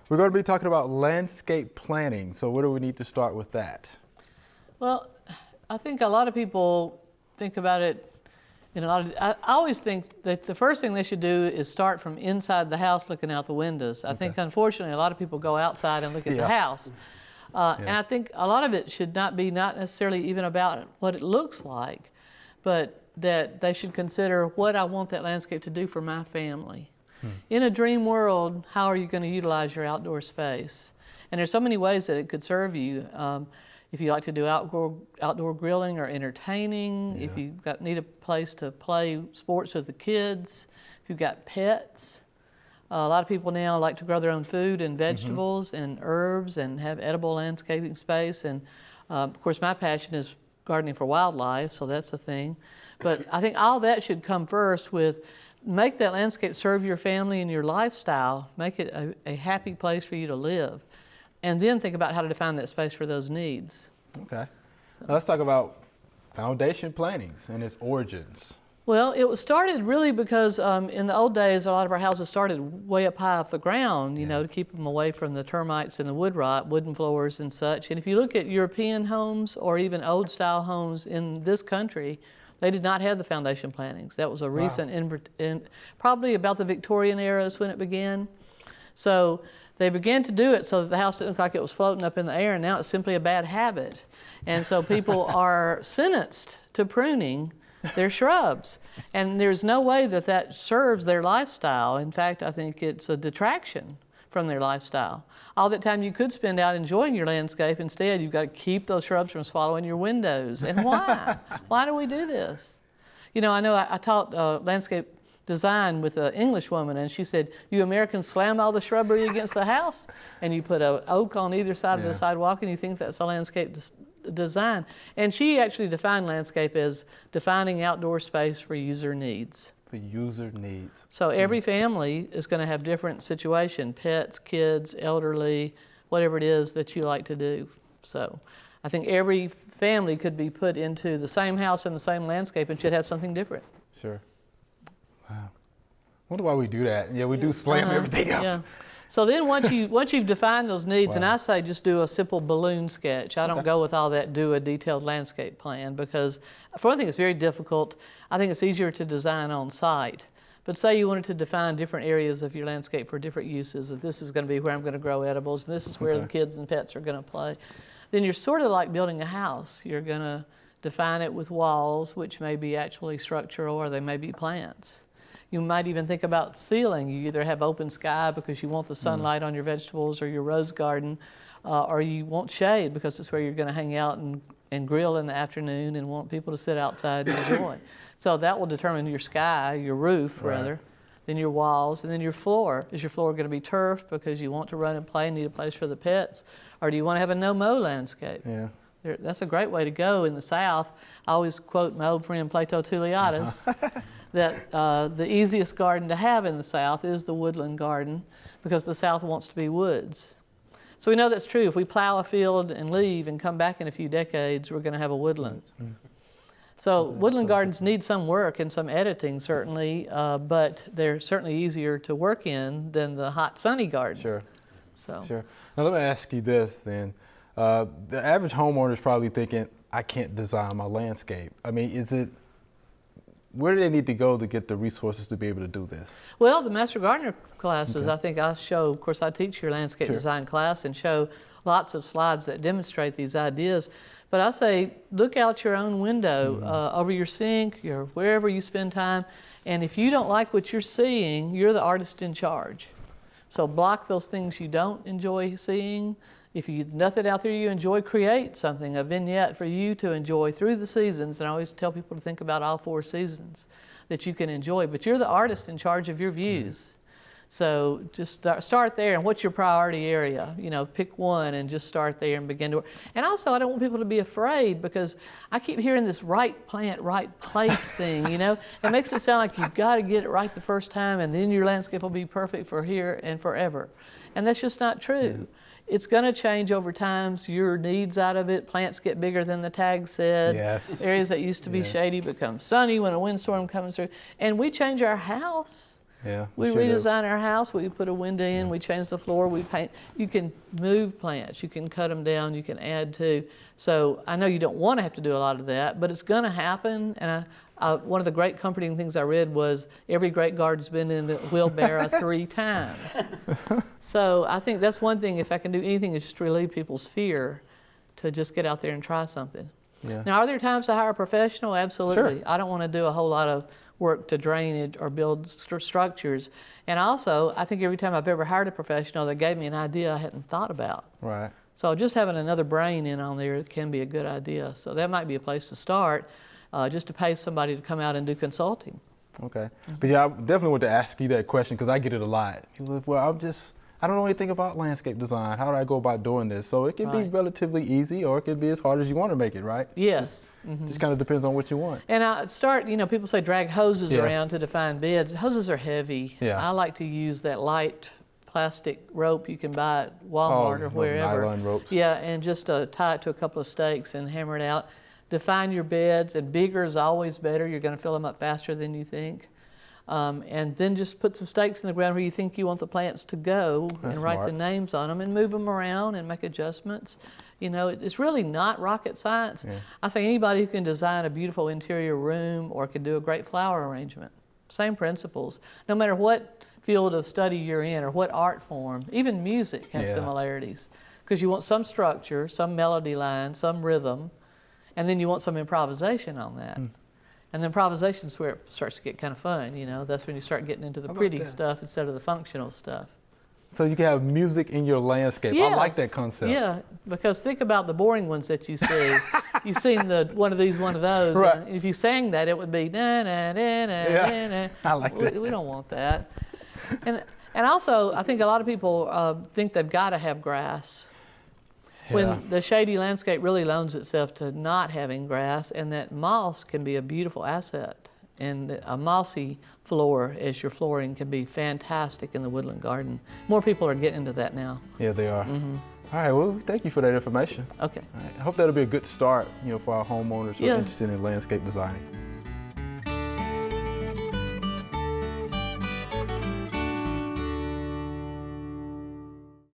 We're going to be talking about landscape planning. So where do we need to start with that? Well, I think a lot of people think about it in a lot of, I always think that the first thing they should do is start from inside the house looking out the windows. I think unfortunately a lot of people go outside and look at the house. And I think a lot of it should not necessarily even about what it looks like, but that they should consider what I want that landscape to do for my family. In a dream world, how are you going to utilize your outdoor space? And there's so many ways that it could serve you. If you like to do outdoor grilling or entertaining, if you need a place to play sports with the kids, if you've got pets. A lot of people now like to grow their own food and vegetables and herbs and have edible landscaping space. And of course, my passion is gardening for wildlife, so that's a thing. But I think all that should come first with make that landscape serve your family and your lifestyle, make it a happy place for you to live, and then think about how to define that space for those needs. Okay. Now let's talk about foundation plantings and its origins. Well, it was started really because in the old days, a lot of our houses started way up high off the ground, you know, to keep them away from the termites and the wood rot, wooden floors and such. And if you look at European homes or even old style homes in this country, they did not have the foundation plantings. That was a recent, probably about the Victorian era is when it began. So they began to do it so that the house didn't look like it was floating up in the air, and now it's simply a bad habit. And so people are sentenced to pruning their shrubs. And there's no way that that serves their lifestyle. In fact, I think it's a detraction from their lifestyle. All that time you could spend out enjoying your landscape, instead you've got to keep those shrubs from swallowing your windows. And why? Why do we do this? You know I taught landscape design with an English woman, and she said, you Americans slam all the shrubbery against the house, and you put an oak on either side of the sidewalk, and you think that's a landscape design. And she actually defined landscape as defining outdoor space for user needs. For user needs. So every family is going to have different situation, pets, kids, elderly, whatever it is that you like to do. So I think every family could be put into the same house and the same landscape and should have something different. Sure. Wow. I wonder why we do that. Yeah, we do slam everything up. Yeah. So then once you've defined those needs, and I say just do a simple balloon sketch. I don't go with all that, do a detailed landscape plan, because for one thing, it's very difficult. I think it's easier to design on site. But say you wanted to define different areas of your landscape for different uses, that this is going to be where I'm going to grow edibles, and this is where the kids and pets are going to play. Then you're sort of like building a house. You're going to define it with walls, which may be actually structural, or they may be plants. You might even think about ceiling. You either have open sky because you want the sunlight on your vegetables or your rose garden, or you want shade because it's where you're going to hang out and grill in the afternoon and want people to sit outside and enjoy. So that will determine your sky, your roof rather, then your walls, and then your floor. Is your floor going to be turfed because you want to run and play and need a place for the pets, or do you want to have a no-mow landscape? Yeah. That's a great way to go in the South. I always quote my old friend Plato Tulliadis, that the easiest garden to have in the South is the woodland garden, because the South wants to be woods. So we know that's true. If we plow a field and leave and come back in a few decades, we're going to have a woodland. So woodland gardens need some work and some editing, certainly, but they're certainly easier to work in than the hot, sunny garden. Sure. So. Sure. Now let me ask you this then. The average homeowner is probably thinking, I can't design my landscape. I mean, where do they need to go to get the resources to be able to do this? Well, the Master Gardener classes, I think I show, of course I teach your landscape design class and show lots of slides that demonstrate these ideas. But I say, look out your own window, over your sink, wherever you spend time, and if you don't like what you're seeing, you're the artist in charge. So block those things you don't enjoy seeing. If you nothing out there you enjoy, create something, a vignette for you to enjoy through the seasons. And I always tell people to think about all 4 seasons that you can enjoy. But you're the artist in charge of your views. So just start there. And what's your priority area? You know, pick one and just start there and begin to work. And also, I don't want people to be afraid, because I keep hearing this right plant, right place thing, you know. It makes it sound like you've got to get it right the first time and then your landscape will be perfect for here and forever. And that's just not true. It's going to change over time, so your needs out of it. Plants get bigger than the tag said. Areas that used to be shady become sunny when a windstorm comes through. And we change our house. Yeah, We sure do. redesign our house, we put a window in, we change the floor, we paint. You can move plants, you can cut them down, you can add to. So I know you don't want to have to do a lot of that, but it's going to happen. And one of the great comforting things I read was every great garden's been in the wheelbarrow 3 times. So I think that's one thing, if I can do anything, is just relieve people's fear to just get out there and try something. Yeah. Now, are there times to hire a professional? Absolutely. Sure. I don't want to do a whole lot of work to drain it or build structures. And also, I think every time I've ever hired a professional, they gave me an idea I hadn't thought about. Right. So just having another brain in on there can be a good idea. So that might be a place to start, just to pay somebody to come out and do consulting. Okay. But yeah, I definitely want to ask you that question because I get it a lot. People, well, I don't know anything about landscape design. How do I go about doing this? So it can be Right. relatively easy, or it could be as hard as you want to make it, right? Yes. Just kind of depends on what you want. And I start, people say drag hoses Yeah. around to define beds. Hoses are heavy. Yeah. I like to use that light plastic rope you can buy at Walmart or wherever. Nylon ropes. Yeah, and just tie it to a couple of stakes and hammer it out. Define your beds, and bigger is always better. You're going to fill them up faster than you think. And then just put some stakes in the ground where you think you want the plants to go, That's and write smart. the names on them and move them around and make adjustments. It's really not rocket science. Yeah. I say anybody who can design a beautiful interior room or can do a great flower arrangement, same principles. No matter what field of study you're in or what art form, even music has Yeah. similarities. Because you want some structure, some melody line, some rhythm, and then you want some improvisation on that. And the improvisation is where it starts to get kind of fun, That's when you start getting into the How about pretty that? stuff instead of the functional stuff. So you can have music in your landscape. I like Yes. that concept. Yeah, because think about the boring ones that you see. You've seen one of those. Right. And if you sang that, it would be na na na na Yeah. na. I like that. We don't want that. And also, I think a lot of people think they've got to have grass. Yeah. When the shady landscape really loans itself to not having grass, and that moss can be a beautiful asset. And a mossy floor as your flooring can be fantastic in the woodland garden. More people are getting into that now. Yeah, they are. All right, well, thank you for that information. Okay. All right, I hope that'll be a good start, for our homeowners who Yeah. are interested in landscape designing.